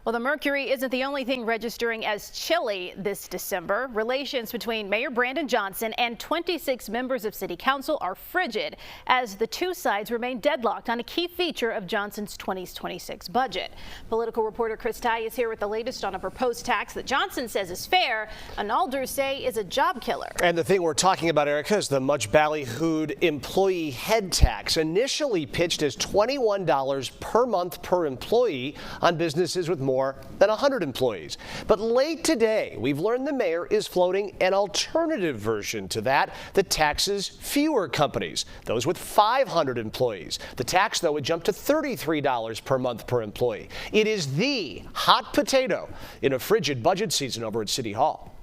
Well, the mercury isn't the only thing registering as chilly this December. Relations between Mayor Bandon Johnson and 26 members of City Council are frigid as the two sides remain deadlocked on a key feature of Johnson's 2026 budget. Political reporter Chris Ty is here with the latest on a proposed tax that Johnson says is fair and alders say is a job killer. And the thing we're talking about, Erica, is the much ballyhooed employee head tax, initially pitched as $21 per month per employee on businesses with more than 100 employees. But late today, we've learned the mayor is floating an alternative version to that that taxes fewer companies, those with 500 employees. The tax, though, would jump to $33 per month per employee. It is the hot potato in a frigid budget season over at City Hall.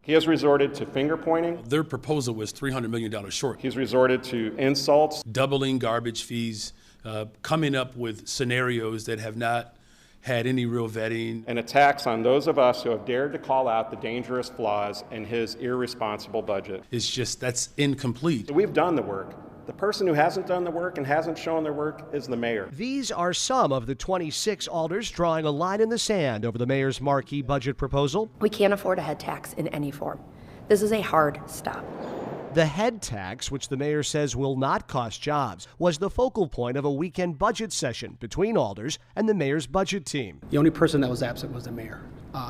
He has resorted to finger pointing. Their proposal was $300 million short. He's resorted to insults. Doubling garbage fees, coming up with scenarios that have not had any real vetting. And attacks on those of us who have dared to call out the dangerous flaws in his irresponsible budget. It's just, that's incomplete. We've done the work. The person who hasn't done the work and hasn't shown their work is the mayor. These are some of the 26 alders drawing a line in the sand over the mayor's marquee budget proposal. We can't afford a head tax in any form. This is a hard stop. The head tax, which the mayor says will not cost jobs, was the focal point of a weekend budget session between alders and the mayor's budget team. The only person that was absent was the mayor.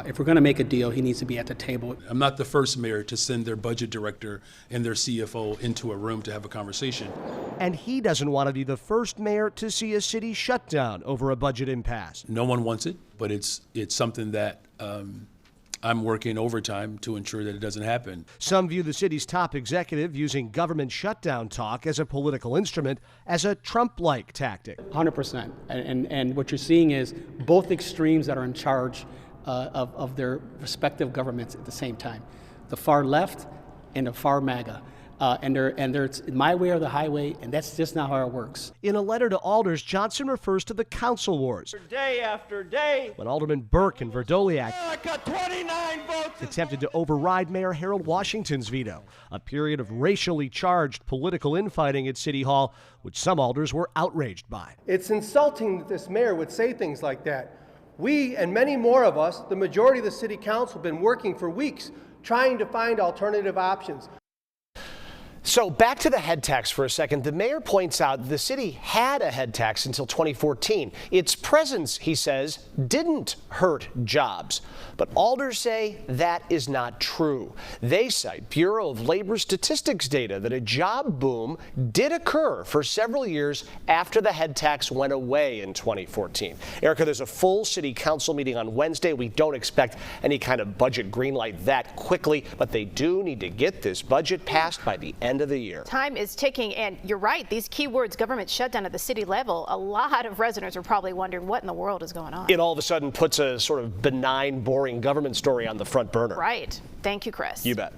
If we're going to make a deal, he needs to be at the table. I'm not the first mayor to send their budget director and their CFO into a room to have a conversation. And he doesn't want to be the first mayor to see a city shut down over a budget impasse. No one wants it, but it's something that I'm working overtime to ensure that it doesn't happen. Some view the city's top executive using government shutdown talk as a political instrument as a Trump-like tactic. 100%. And what you're seeing is both extremes that are in charge of their respective governments at the same time. The far left and the far MAGA. And they're my way or the highway, and that's just not how it works. In a letter to alders, Johnson refers to the council wars. Day after day. When Alderman Burke and Verdoliak got 29 votes. attempted to override Mayor Harold Washington's veto, a period of racially charged political infighting at City Hall, which some alders were outraged by. It's insulting that this mayor would say things like that. We and many more of us, the majority of the city council, have been working for weeks trying to find alternative options. So back to the head tax for a second. The mayor points out the city had a head tax until 2014. Its presence, he says, didn't hurt jobs. But alders say that is not true. They cite Bureau of Labor Statistics data that a job boom did occur for several years after the head tax went away in 2014. Erica, there's a full city council meeting on Wednesday. We don't expect any kind of budget green light that quickly, but they do need to get this budget passed by the end of the year. Time is ticking, and you're right. These keywords, government shutdown at the city level, a lot of residents are probably wondering what in the world is going on. It all of a sudden puts a sort of benign, boring government story on the front burner. Right. Thank you, Chris. You bet.